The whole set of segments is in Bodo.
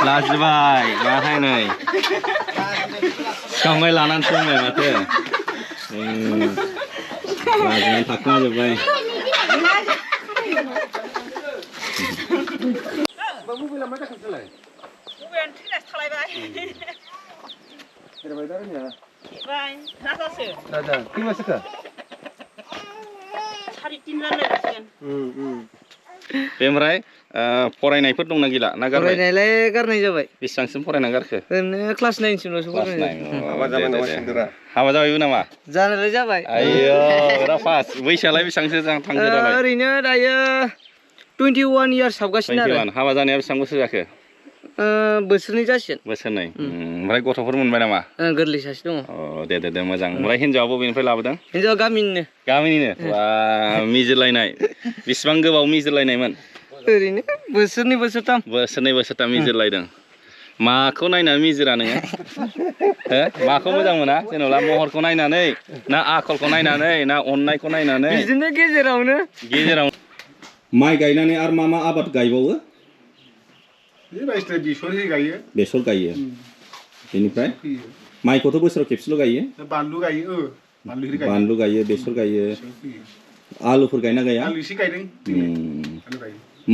लाजोबबाय माहाय नै सिखावबाय लानानै सोंबाय माथो लाजोबनानै थाखोमाजोबबाय मबाइला मा जाखोसैलाय मबाइलानो थैनासो थालायबाय एरबाय दा रोङा एरबाय नाजासो नाजा खैमासोखा 3.5 जासिगोन बेनिफ्राय फरायनायफोर दंना गैला ना गारबाय फरायनायलाय गारनाय जाबाय बेसेबांसिम फरायना गारखो ओरैनो क्लास 9 सिमल'सो फरायनाय हाबा जाबाय नामा सेंग्रा हाबा जाबायबो नामा जानोलाय जाबाय आयौ रा पास बैसोआलाय बेसेबांसो थांखो दालाय ओरैनो दायो 21 इयार्स हाबगासिनो आरो हाबा जानाया बेसेबां बोसोर जाखो बोसोरनै जासिगोन बोसोरनै ओमफ्राय गथ'फोर मोनबाय नामा गोरलै सासे दङ अ दे मोजां ओमफ्राय हिनजावा बबेनिफ्राय लाबोदों हिनजावा गामिनिनो वा मिजिरलायनाय बेसेबां गोबाव मिजिरलायनायमोन ओरैनो बोसोरनै बोसोरथाम मिजिरलायदों माखौ नायनानै मिजिरा नोङो माखौ मोजां मोना जेनेबा महरखौ नायनानै ना आखलखौ नायनानै ना अननायखौ नायनानै बिदिनो गेजेराव माइ गायनानै आरो मा आबाद गायबावो बेसर गायो बेनिफ्राय माइखौथ' बोसोराव खेबसेल' गायो बानलु गायो बेसर गायो आलुफोर गायना गाया आलु एसे गायदों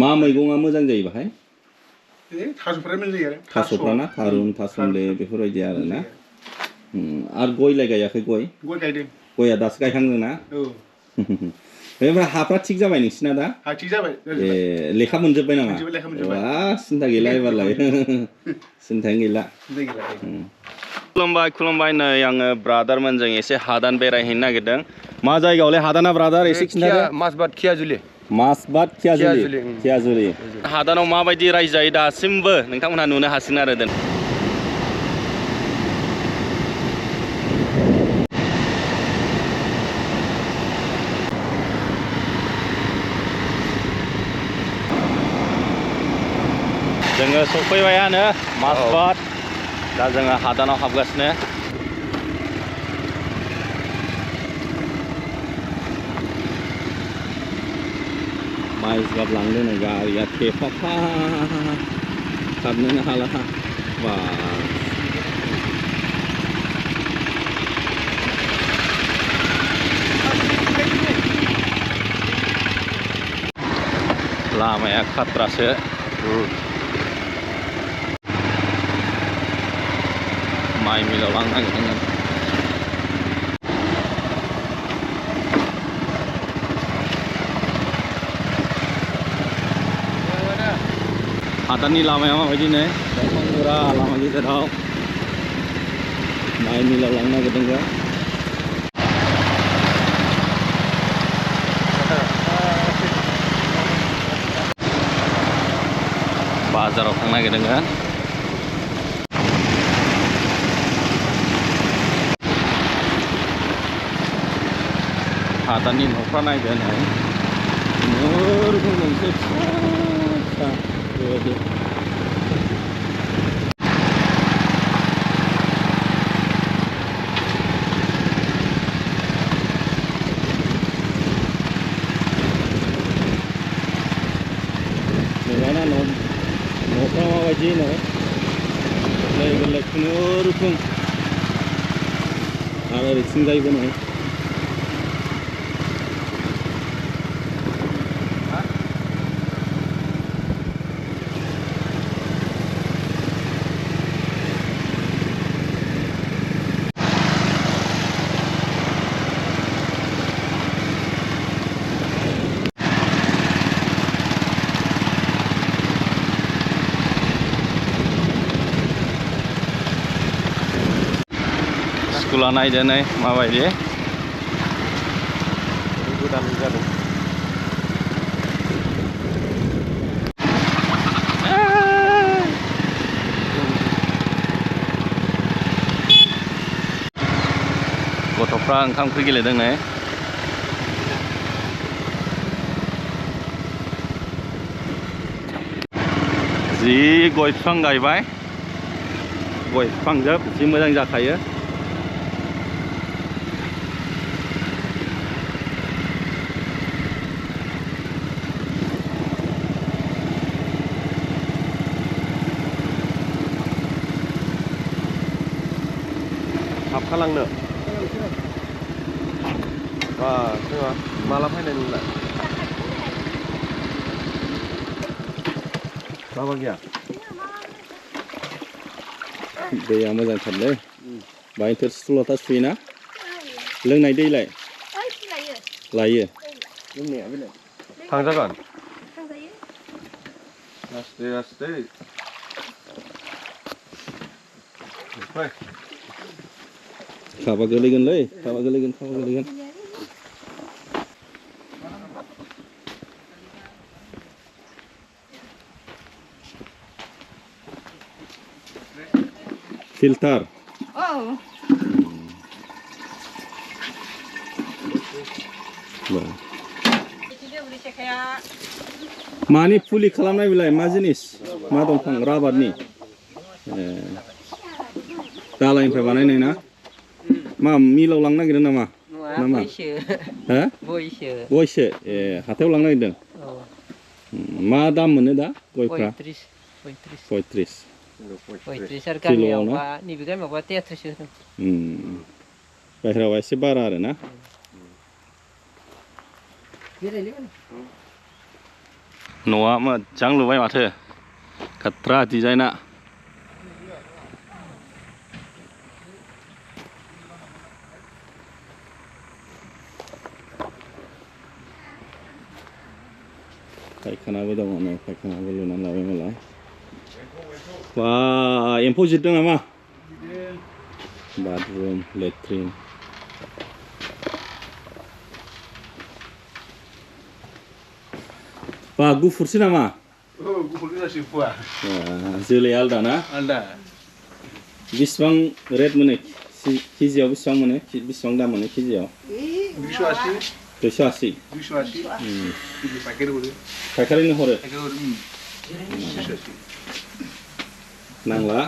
मा मैगङा मोजां जायो बाहाय थास'फ्रा मोजां जायो आरो थास'फ्राना थारुन थासुमले बेफोरबायदि आरो ना आरो गयलाय गायाखै गय गायदों गया दासो गायखांदों ना बेनिफ्राय हाफ्रा थिग जाबाय नोंसिना दा थिग जाबाय ए लेखा मोनजोब्बाय नामा वा सिन्था गैला एबारलाय सिन्थायानो गैला खुलुमबाय नै आङो ब्रादारमोनजों एसे हादान बेरायहैनो नागिरदों मा जायगायावलाय हादाना ब्रादार एसे खिन्थादो माजबाट खियाजुलि हादानाव माबायदि रायजो जायो दासिमबो नोंथांमोनहा नुनो हासिगोन आरो जोङो सफैबायानो माजबाट दा जोङो हादानाव हाबगासिनो माइजबात लांदों नै गारिया थेफाफा खारनोनो हाला बा लामाया खाथ्रासो माइ मिलाव लांनो नागिरदोंमोन हादाननि लामाया माबायदि नै दंफांफोरा लामा गेजेराव माइ मिलाव लांनो नागिरदों बाजाराव थांनो नागिरदों हादाननि न'फ्रा नायदो नै रोखोम मोनसे फिसा बेबायदि न'आना न'फ्रा माबायदि नै गोरलै खुनुरुखुम आरो ओरैथिंजायबो नै स्कुला नायदो नै माबायदि गोदान जादों गथ'फ्रा ओंखाम ओंख्रि गेलेदों नै जि गय बिफां गायबाय गय बिफांजों जि मोजां जाखायो हाबखालांनो बा जोंहा माला फैनाय नोंलाय माबा गैया दैया मोजांथारलै बाहाय थोरसि लथा सुयोना लोंनाय दैलाय लायो लोंनाया बेलाय थांजागोन आस्ते आस्ते फै खाबा गोलैगोनलै खाबा गोलैगोन फिल्टार मानि फुलि खालामनाय बिलाय मा जिनिस मा दंफां राबारनि दालायनिफ्राय बानायनाय ना मा मिलाव लांनो नागिरदों नामा नामा हो गयसो ए हाथायाव लांनो नागिरदों मा दाम मोनो दा गयफ्रा 35 आरो गामियावबा नैबे गामियावबा 33 होदों बाहेरायाव एसे बारा आरो ना न'आ मोजां लुबाय माथो खाट्रा डिजाइना फायखानाबो दङ नै फायखानाबो लुनानै लाबाय मालाय बा एम्फौ जिरदों नामा बाथरुम लेट्रिन बा गुफुरसो नामा गुफुर गोजासो फुवा जोलै आलदा ना आलदा बेसेबां रेट मोनो केजियाव बेसेबां मोनो बेसेबां दाम मोनो केजियाव 280 फायखारिनो हरो नांला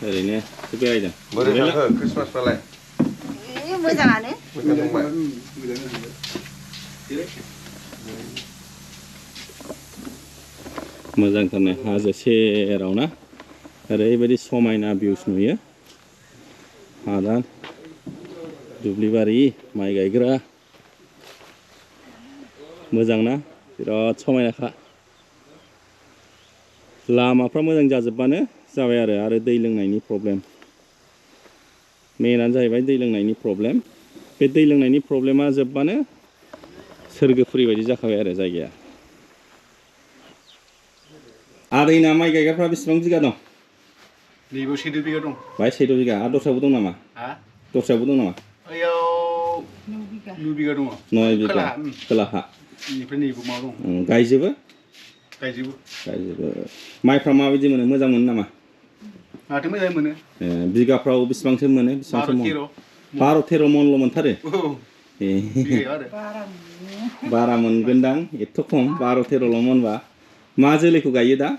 ओरैनो बेरायदों बोरै थांखो क्रिसमासफ्रालाय मोजाङानो मोजांथारनो हाजो सेराव ना ओरैबायदि समायना भिउस नुयो हादान दुब्लिबारि माइ गायग्रा मोजां ना बिराद समायनाखा लामाफ्रा मोजां जाजोबबानो जाबाय आरो दै लोंनायनि प्रब्लेम मेनानो जाहैबाय दै लोंनायनि प्रब्लेम बे दै लोंनायनि प्रब्लेमा जोबबानो सोरगोफुरि बायदि जाखाबाय आरो जायगाया आदैना माइ गायग्राफ्रा बेसेबां बिगा दं नैबो 7 बिगा दं बाय 7 बिगा आरो दस्राबो दं नामा दस्राबो दं नामा ओयाव 9 बिगा दङ 9 बिगा खोलाहा बेनिफ्राय नैबो मा दं गायजोबो माइफ्रा माबायदि मोनो मोजां मोनो नामा माथो मोजां मोनो बिगाफ्राव बेसेबांसो मोनो बेसेबांसो मन 12-13 मनल' मोनथारो बारा मोनगोनदां एथ' खम 12-13ल' मोनबा मा जोलैखौ गायो दा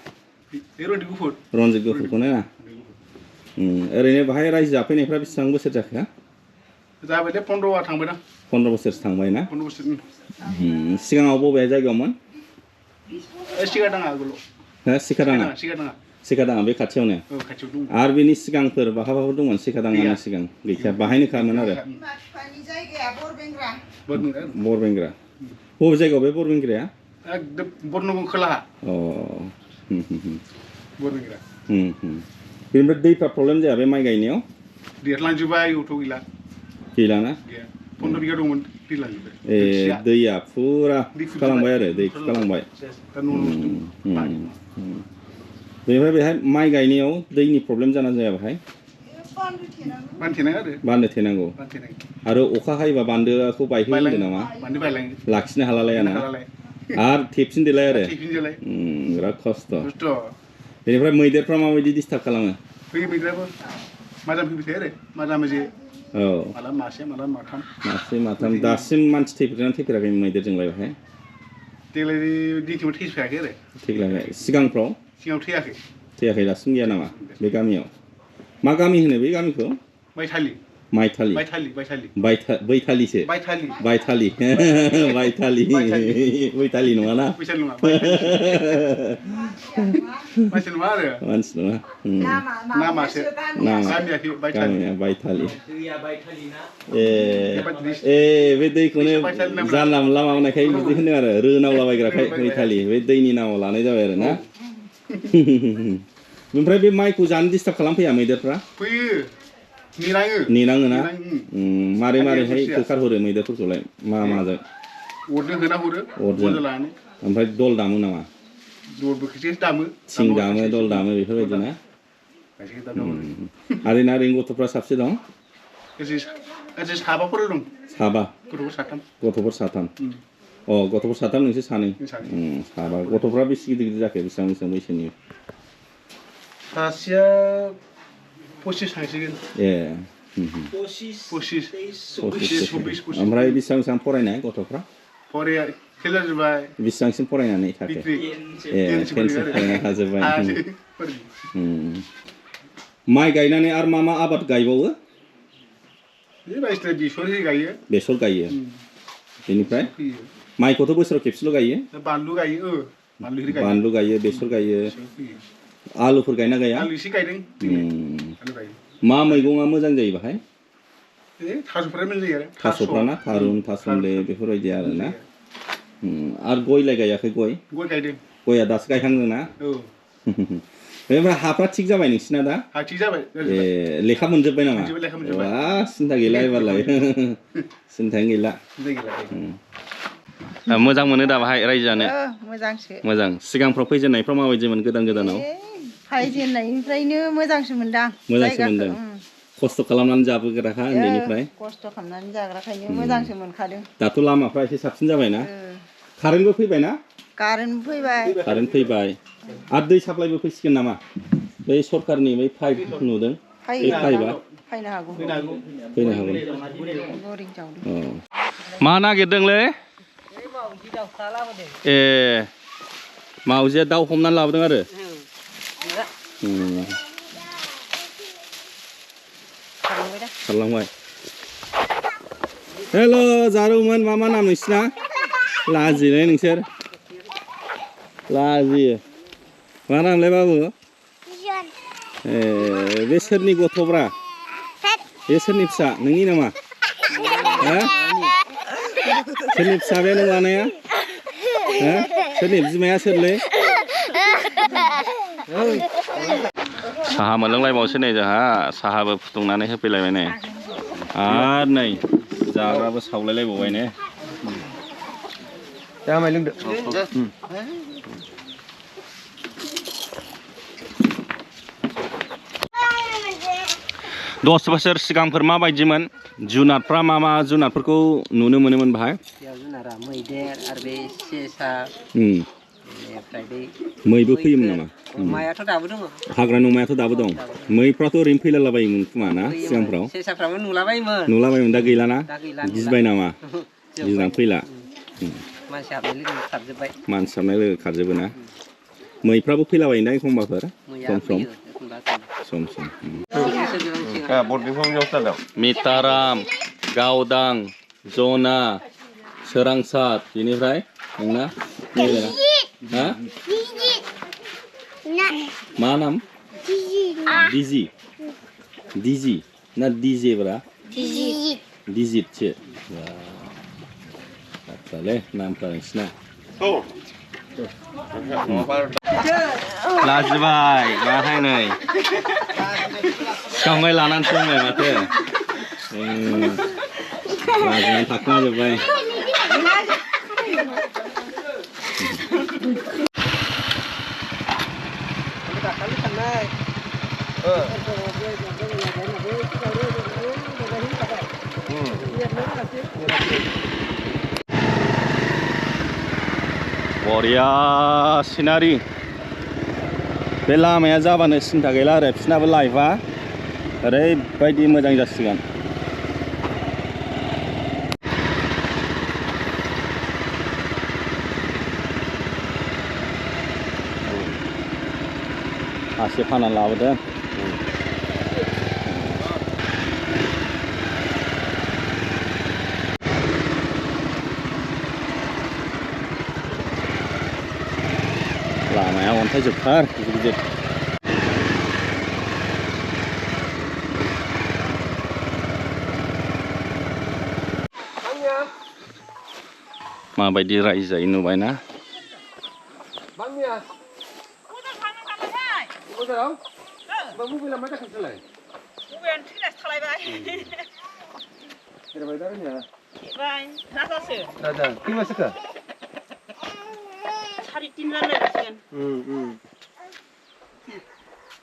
रनजित गुफुरखौनो ना ओरैनो बाहाय रायजो जाफैनायफ्रा बेसेबां बोसोर जाखो जाबायदे 15 थांबायदां 15 बोसोरसो थांबाय ना 15 बोसोर सिगाङाव बबे जायगायावमोन सिखादाङा बे खाथियावनो आरो बेनि सिगांफोर बहाबाफोर दंमोन सिखादाङानि सिगां गैखाया बाहायनो खामोन आरो बरबेंग्रा बबे जायगायाव बे बरबेंग्राया एकदम बरनगं खोलाहा बरबेंग्रा बेनिफ्राय दैफ्रा प्रब्लेम जाया बे माइ गायनायाव देरलांजोब्बाय अथ' गैला ना 15 बिगा दंमोन दैलांजोब्बाय दैया फुरा खुखालांबाय आरो दै खुखालांबाय बेनिफ्राय बेहाय माइ गायनायाव दैनि प्रब्लेम जाना जाया बेहाय बान्दो थेनांगौ आरो अखा हायोबा बान्दोखौ बायहोयो नामा लाखिनो हालालायाना आरो थेफिनदोलाय आरो बिराद खस्थ' बेनिफ्राय मैदेरफ्रा माबायदि डिस्टार्ब खालामो फैयो मैदेराबो माजाम फैबाय थायो आरो माजा माजे माला मासे माला माथाम दासिम मानसि थैफेरदोंना थैफेराखै मैदेरजोंलाय बेहाय देग्लाय दिनथिंबो थैफेराखै आरो थैलायबाय सिगाङाव थैयाखै दासिम गैया नामा बे गामियाव मा गामि होनो बे गामिखौ माइथालि बैथालिसो बायथालि बैथालि नङाना मानसि नङा आरो मानसि नङा नामासो गामिया बायथालि बे दैखौनो जानला मोनला माबानायखाय बिदि होनो आरो रोनावलाबायग्राखाय बैथालि बे दैनि नामाव लानाय जाबाय आरो ना ओमफ्राय बे माइखौ जानो डिस्टार्ब खालामफैया मैदेरफ्रा फैयो नेनाङो ना मारै मारैहाय होखारहरो मैदेरफोरखौलाय माजों अरजों होना हरो अरजों ओमफ्राय दल दामो नामा थिं दामो दल दामो बेफोरबायदि ना आरैना ओरैनो गथ'फ्रा साबसे दं साबाफोर दं साबा गथ'फोर साथाम गथ'फोर साथाम नोंसोर सानै साबा गथ'फ्रा बेसे गिदिर गिदिर जाखो बेसेबां बैसोनि सासेया 25 थांसिगोन ओमफ्राय बेसेबां फरायनाय गथ'फ्रा बेसेबांसिम फरायनानै थाखो टेनसिम फरायनो हाजोब्बाय माइ गायनानै आरो मा आबाद गायबावो बेसर गायो बेनिफ्राय माइखौथ' बोसोराव खेबसेल' गायो बानलु गायो बेसर गायो आलुफोर गायना गाया मा मैगङा मोजां जायो बाहाय थास'फ्राना थारुन थासुमलि बेफोरबायदि आरो ना आरो गयलाय गायाखै गया दासो गायखांदों ना ओमफ्राय हाफ्रा थिग जाबाय नोंसिना दा लेखा मोनजोब्बाय नामा सिन्था गैला एबारलाय सिन्थायानो गैला मोजां मोनो दा बाहाय रायजो जानो मोजां सिगांफ्राव फैजेननायफ्राव माबायदिमोन गोदानाव फैजेननायनिफ्रायनो मोजांसो मोनदां खस्थ' खालामनानै जाबोग्राखा उन्दैनिफ्राय खस्थ' खालामनानै जाग्राखायनो मोजांसो मोनखादों दाथ' लामाफ्रा एसे साबसिन जाबायना कारेन्टबो फैबाय ना कारेन्ट फैबाय आरो दै साप्लायबो फैसिगोन नामा बै सरकारनि बै पाइप नुदों बै पाइपआ फैनो हागोन मा नागिरदोंलै मावजिया दाउ हमनानै लाबोदों आरो खारलांबाय हेल' जारौमोन मा नाम नोंसिना लाजिनाय नोंसोर लाजियो मा नामलाय बाबु बे सोरनि गथ'ब्रा बे सोरनि फिसा नोंनि नामा सोरनि फिसा बे नों लानाया सोरनि बिमाया सोरलै साहा मोनलोंलायबावसै नै जोंहा साहाबो फुदुंनानै होफैलायबाय नै आरो नै जाग्राबो सावलायलायबावबाय ने माइ लोंदो 10 बोसोर सिगांफोर माबायदिमोन जुनारफ्रा मा जुनारफोरखौ नुनो मोनोमोन बाहाय जुनारा मैदेर आरो बे सेसा मैबो फैयोमोन नामा अमायाथ' दाबो दङ हाग्रानि अमायाथ' दाबो दं मैफ्राथ' ओरैनो फैलालाबायोमोन खोमा ना सिगांफ्राव सेसाफ्राबो नुलाबायोमोन दा गैलाना गिबाय नामा गिनानै फैला मानसि हाबनाय लोगो खारजोबो ना मैफ्राबो फैलाबायोना एखमबाफोर सम मिताराम गावदां जना सोरांसार बेनिफ्राय नोंना मा नाम दिजि ना दिजेब्रा दिजितसो आच्छालै नामफ्रा नोंसिना लाजिबाय माहाय नै सिखांबाय लानानै संबाय माथो लाजिनानै थाखोमाजोब्बाय बरिया सिनारि बे लामाया जाबानो सिन्था गैला आरो बिसोरनाबो लाइफआ ओरैबायदि मोजां जासिगोन हासे फाननानै लाबोदों थाइजौथार गिदिर माबायदि रायजो जायो नुबायना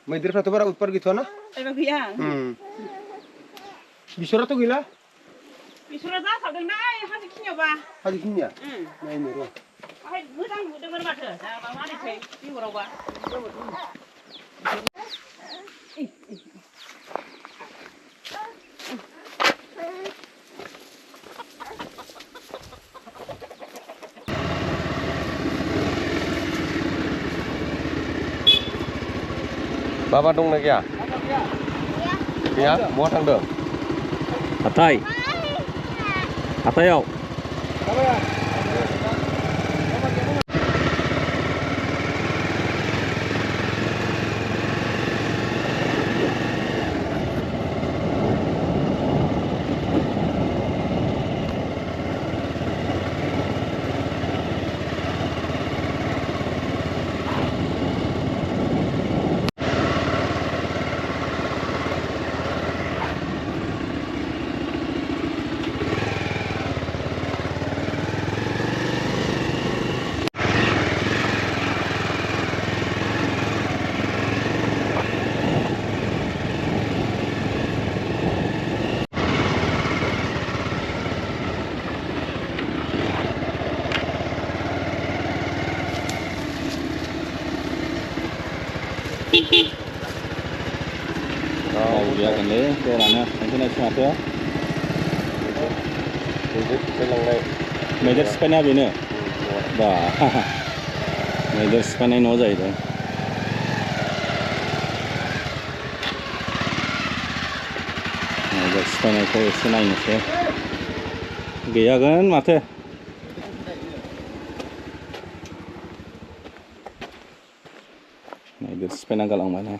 मैदेरफ्राथ' बारा उत्पात गैथ'आ ना गैया बिसराथ' गैला बिसरा जासाबदोंना हाजोखिनियावबा हाजोखिनिया नायनो र' मोजां नुदोंमोन माथो मा होनोसै बिहरावबा बाबा दंना गैया गैया बहा थांदों हाथायाव gede orangnya nanti naik semata meter sepena bini bah meter sepena ini aja itu meter sepena itu senai nih sih gaya kan mata meter sepena galang mana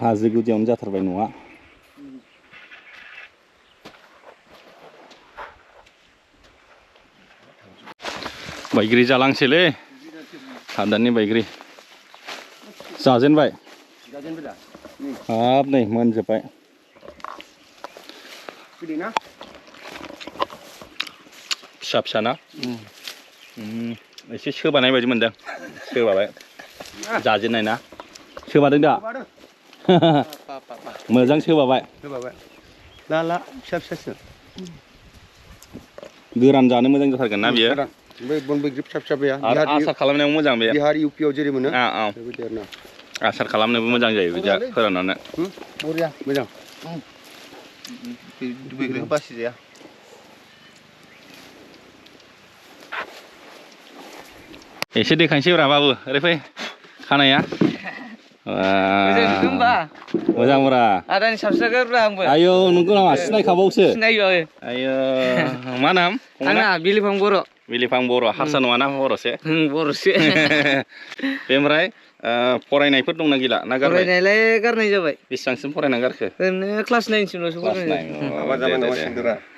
हाजो गुदियावनो जाथारबाय न'आ बैग्रि जालांसैलै हादाननि बैग्रि जाजेनबाय हाब नै मोनजोबबाय फिसा फिसा ना एसे सोबानाय बायदि मोनदों सोबाबाय जाजेननाय ना सोबादों दा मोजां सोबाबाय ला फिसा फिसासो गोरान जानो मोजां जाथारगोन ना बियो बै बन बैग्रि फिसा फिसा बेया आसार खालामनायाव मोजां बे बिहार इउपिआव जेरै मोनो आसार खालामनोबो मोजां जायो बिदिया फोराननानै बरिया मोजां बैग्रिखौ बासिजाया एसे देखायनोसै ब्रा बाबु ओरै फै खानाया मोजां ब्रा आदानि साबसिन आंबो आयौ नोंगौ नामा सिनायखाबावसो सिनायो आयौ मा नाम आंना बिलिफां बर' बिलिफां बर' हारसा नङाना बर'सो बर'सो बेनिफ्राय फरायनायफोर दंना गैला ना गारबाय फरायनायलाय गारनाय जाबाय बेसेबांसिम फरायना गारखो ओरैनो क्लास 9 सिमल'सो फरायनाय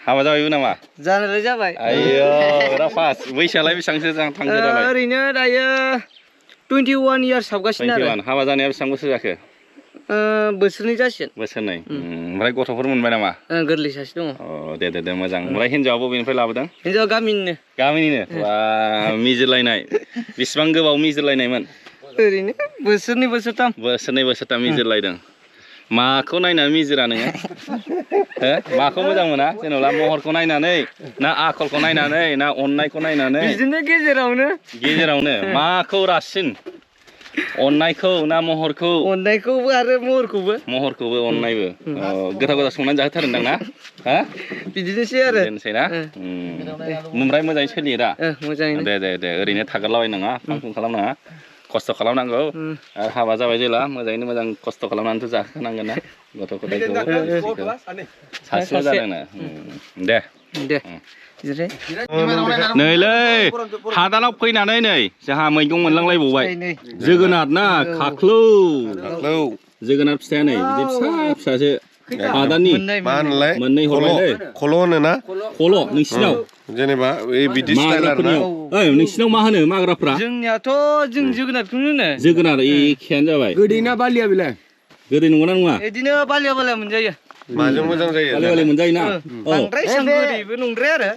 हाबा जाबायबो नामा जानायलाय जाबाय आयौ बिराद फास्ट बैसोआलाय बेसेबांसो थांखो दालाय ओरैनो दायो 21 इयार्स हाबगासिनो आरो हाबा जानाया बेसेबां बोसोर जाखो बोसोरनै जासिगोन बोसोरनै ओमफ्राय गथ'फोर मोनबाय नामा गोरलै सासे दङ दे मोजां ओमफ्राय हिनजावा बबेनिफ्राय लाबोदों हिनजावा गामिनिनो बा मिजिरलायनाय बेसेबां गोबाव मिजिरलायनायमोन ओरैनो बोसोरनै बोसोरथाम मिजिरलायदों माखौ नायनानै मिजिरा नोङो माखौ मोजां मोना जेनेबा महरखौ नायनानै ना आखलखौ नायनानै ना अननायखौ नायनानै बिदिनो गेजेरावनो माखौ रासिन अन्नायखौ ना महरखौ अन्नायखौबो आरो महरखौबो अन्नायबो गोथाव गोथाव संनानै जाहोथारदों ना हा बिदिनोसै आरो बिदिनोसै ना ओमफ्राय मोजाङै सोलियो दा मोजाङैनो दे ओरैनो थागारलाबाय नाङा फां फुं खालामनाङा खस्थ' खालामनांगौ आरो हाबा जाबाय जेला मोजाङैनो मोजां खस्थ' खालामनानैथ' जाहोनांगोन ना गथ' गथायखौ सासेल' जादोंनो दे नैलै हादानाव फैनानै नै जोंहा मैगं मोनलांलायबावबाय जोगोनार ना खाख्लौ जोगोनार फिथाइया नै बिदि फिसा फिसासो हादाननि मोननै हरबाय खल' होनो ना खल' नोंसिनाव जेनेबा बिदि स्टाइल आरो ना नोंसिनाव मा होनो माग्राफ्रा जोंनियाथ' जों जोगोनारखौनो होनो जोगोनार एखेयानो जाबाय गोदै ना बालिया बेलाय गोदै नंगौना नङा बिदिनो बालिया मोनजायो माजों मोजां जायो बालि मोनजायो ना बांद्राय गोदैबो नंद्राय आरो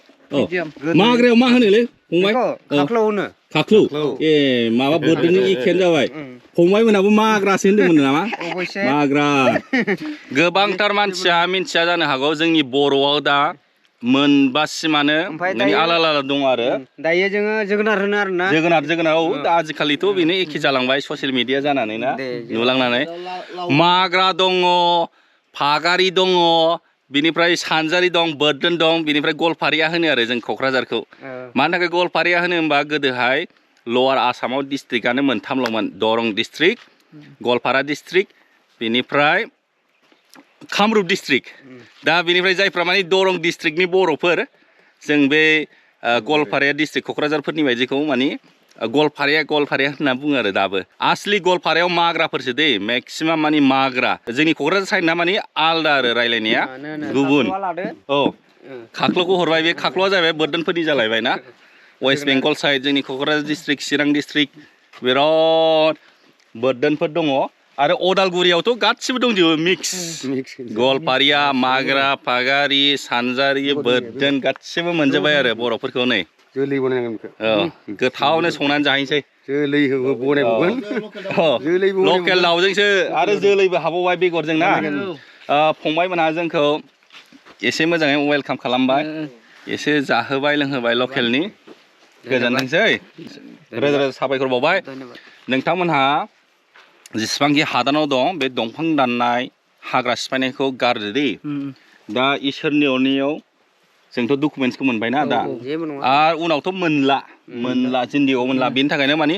माग्रायाव मा होनोलै फंबाय खाख्लौ होनो खाख्लौ ए माबा बोरदोंनो एखेयानो जाबाय फंबाय मोनाबो माग्रासो होनदोंमोन नामा माग्रा गोबांथार मानसिया मिन्थिया जानो हागौ जोंनि बर'आव दा मोनबासिमानो माने आलादा दं आरो दायो जोङो जोगोनार होनो आरो ना जोगोनार औ दा आजिखालिथ' बेनो एखे जालांबाय ससियेल मिडिया जानानै ना नुलांनानै माग्रा दङ फागारि दङ बिनिफ्राय सानजारि दं बोरदोन दं बिनिफ्राय गलपारिया होनो आरो जों क'क्राझारखौ मानि थाखाय गलपारिया होनो होनबा गोदोहाय लवार आसामाव डिस्ट्रिक्टआनो मोनथामल'मोन दरं डिस्ट्रिक्ट गलपारा डिस्ट्रिक्ट बिनिफ्राय कामरुप डिस्ट्रिक्ट दा बिनिफ्राय जायफ्रा माने दरं डिस्ट्रिक्टनि बर'फोर जों बे गलपाराया डिस्ट्रिक्ट क'क्राझारफोरनि बायदिखौ माने गलपाराया होनना बुङो आरो दाबो आसलि गलपारायाव माग्राफोरसो दै मेक्सिमाम माने माग्रा जोंनि क'क्राझार साइडना माने आलदा आरो रायलायनाया गुबुन औ खाख्लौखौ हरबाय बे खाख्लौआ जाहैबाय बोरदोनफोरनि जालायबाय ना वेस्ट बेंगल साइड जोंनि क'क्राझार डिस्ट्रिक्ट चिरां डिस्ट्रिक्ट बिराद बोरदोनफोर दङ आरो अदालगुरियावथ' गासिबो दंजोबो मिक्स गलपारिया माग्रा फागारि सानजारि बोरदोन गासिबो मोनजोबबाय आरो बर'फोरखौ नै जोलै बनायनांगोन गोथावनो संनानै जाहैनोसै जोलै बनायबावगोन लकेल दाउजोंसो आरो जोलैबो हाबावबाय बेगरजों ना फंबायमोनहा जोंखौ एसे मोजाङै वेलकाम खालामबाय एसे जाहोबाय लोंहोबाय लकेलनि गोजोनथोंसै रोजा रोजा साबायखर बावबाय नोंथांमोनहा जेसेबांखि हादानाव दं बे दंफां दाननाय हाग्रा सिफायनायखौ गारदो दे दा इसोरनि अननायाव जोंथ' डकुमेन्टसखौ मोनबायना दा आरो उनावथ' मोनला जिन्दगियाव मोनला बेनि थाखायनो माने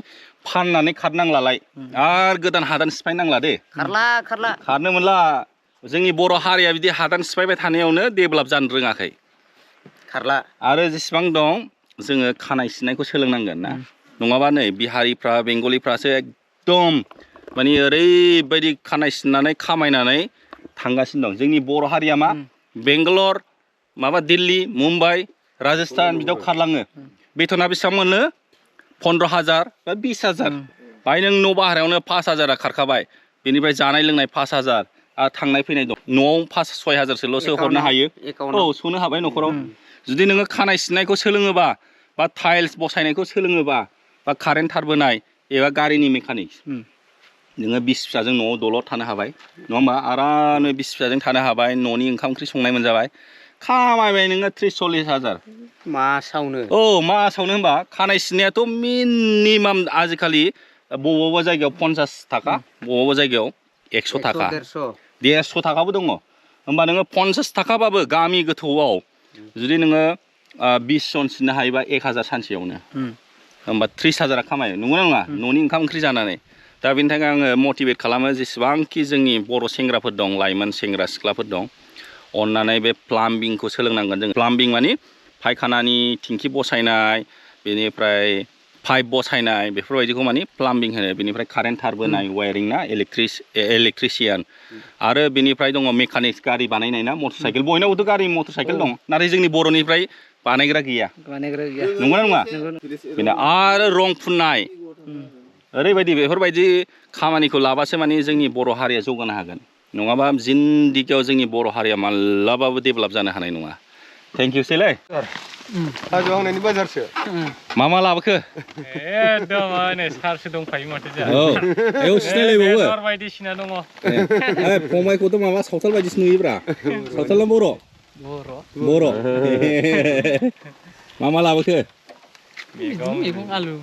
फाननानै खारनांलालाय आरो गोदान हादान सिफायनांला दे खारनो मोनला जोंनि बर' हारिया बिदि हादान सिफायबाय थानायावनो डेभेलप जानो रोङाखै आरो जेसेबां दं जोङो खानाय सिननायखौ सोलोंनांगोन ना नङाबा नै बिहारिफ्रा बेंगलिफ्रासो एकदम माने ओरैबायदि खानाय सिननानै खामायनानै थांगासिनो दं जोंनि बर' हारिया मा बेंगालर माबा दिल्ली मुम्बाइ राजस्थान बिदियाव खारलाङो बेथना बेसेबां मोनो 15,000 बा 20,000 बाय नों न' भारायावनो 5,000 खारखाबाय बेनिफ्राय जानाय लोंनाय 5,000 आरो थांनाय फैनाय दं न'आव 5,000-6,000 हरनो हायो औ सोनो हाबाय न'खराव जुदि नोङो खानाय सिननायखौ सोलोङोबा बा टाइल्स बसायनायखौ सोलोङोबा बा कारेन्ट थार बोनाय एबा गारिनि मेकानिक्स नोङो 20 फिसाजों न'आव दलद थानो हाबाय नङा होमबा आरामनो 20 फिसाजों थानो हाबाय न'नि ओंखाम ओंख्रि संनाय मोनजाबाय खामायबाय नोङो 30-40,000 मासावनो मासावनो होनबा खानाय सिननायाथ' मिनिमाम आजिखालि बबेबा जायगायाव 50 थाखा बबेबा जायगायाव 100 थाखा 150 थाखाबो दङ होमबा नोङो 50 थाखाबाबो गामि गोथौआव जुदि नोङो 20 जन सिननो हायोबा 1,000 सानसेयावनो होमबा 30,000 खामायो नंगौना नङा न'नि ओंखाम ओंख्रि जानानै दा बेनि थाखाय आङो मटिभेट खालामो जेसेबांखि जोंनि बर' सेंग्राफोर दं लाइमोन सेंग्रा सिख्लाफोर दं अन्नानै बे प्लाम्बिंखौ सोलोंनांगोन जों प्लाम्बिं माने फायखानानि थिंखि बसायनाय बेनिफ्राय पाइप बसायनाय बेफोरबायदिखौ माने प्लाम्बिं होनो बेनिफ्राय कारेन्ट थार बोनाय वायरिं ना इलेक्ट्रिसियान आरो बेनिफ्राय दङ मेकानिक्स गारि बानायनाय ना मटर साइकेल बयनावबोथ' गारि मटर साइकेल दं नाथाय जोंनि बर'निफ्राय बानायग्रा गैया नंगौना नङा बेनो आरो रं फुननाय ओरैबायदि बेफोरबायदि खामानिखौ लाबासो माने जोंनि बर' हारिया जौगानो हागोन नङाबा जिन्दगियाव जोंनि बर' हारिया मालाबाबो डेभेलप जानो हानाय नङा थेंक इउ सैलै हाजोआवनायनि बाजारसो मा लाबोखो एकदम नै सारसो दंफायो माथो जोंहा औ आयौ सिनायलायबावो बेदर बायदिसिना दङ फंबायखौथ' माबा सावथाल बायदिसो नुयोब्रा सावथाल ना बर' मा लाबोखो मैगं आलु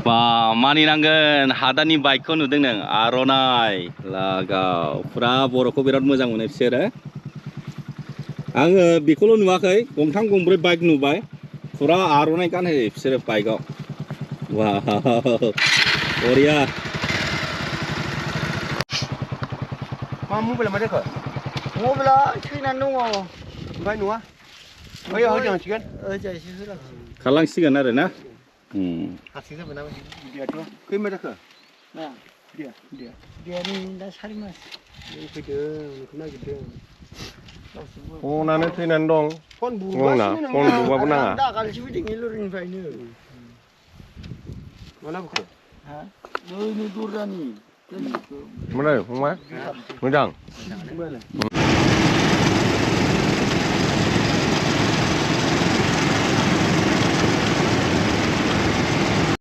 बा मानिनांगोन हादानि बाइकखौ नुदों नों आर'नाइ लागाव फुरा बर'खौ बिराद मोजां मोनो बिसोरो आङो बेखौल' नुवाखै गंथाम गंब्रै बाइक नुबाय फुरा आर'नाइ गानहोयो बिसोरो बाइकआव वाव बरिया मा मबाइला मा जाखो मबाइला थैनानै दङ ओमफ्राय नङा बैयाव होजांसिगोन होजायसो होलांसै खारलांसिगोन आरो ना हारसिं जाबाय ना बिदियाथ' खै मा जाखो देयानि दा 4 मास फैदों नोंखौ नागिरदों फनानो थैनानै दं फन बुंना फन बुबाबो नाङा दाखालिसो फैदों एलुरिनिफ्रायनो मा लाबोखो हा बैनि दरजानि मोजां फंबाय मोजां